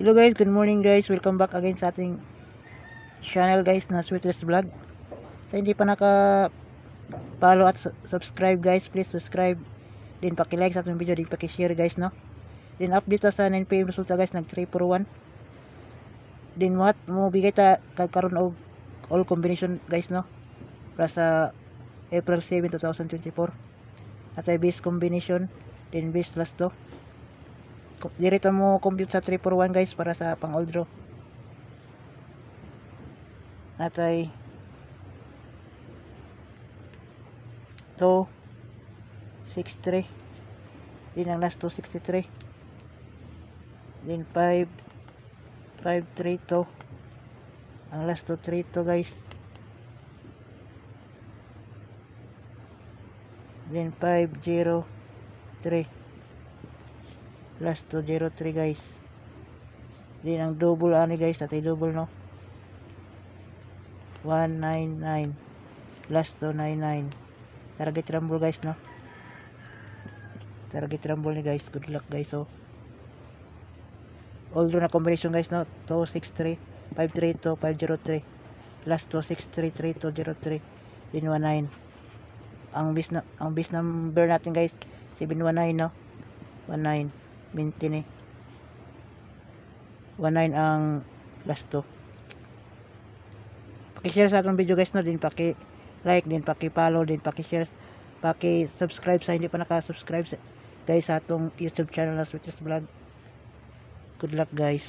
Hello guys, good morning guys. Welcome back again sa ating channel guys na Sweetless Vlog. Sa hindi pa naka-follow at subscribe guys, please subscribe. Din paki-like sa ating video, din paki-share guys no. Din update ta sa 9 PM resulta guys, nag 3 for 1. Din what mo bigay ta kagkaron og all combination guys no. Para sa April 7, 2024. At sa base combination, din base last to. Dirito mo compute sa 3 for 1 guys para sa pang all draw. Natay 2 6-3, din ang last 263, din 5 5-3 to ang last 2-3 to guys, din 5-0-3 last 2-0-3 guys, din ang double ani guys, natay double no, 1-9-9 last 2-9-9 target rumble guys no, target rumble ni guys. Good luck guys. So all draw na combination guys no, 2-6-3 5-3 to 5-0-3 last 2-6-3 3-2-0-3 din 1-9 ang base number natin guys 7-1-9 no, 1-9 maintain 1-9 ang last 2. Paki-share sa atong video guys no, din paki-like, din paki-follow, din paki-share, paki-subscribe sa hindi pa naka-subscribe guys sa atong YouTube channel na Sweetless Vlog. Good luck guys.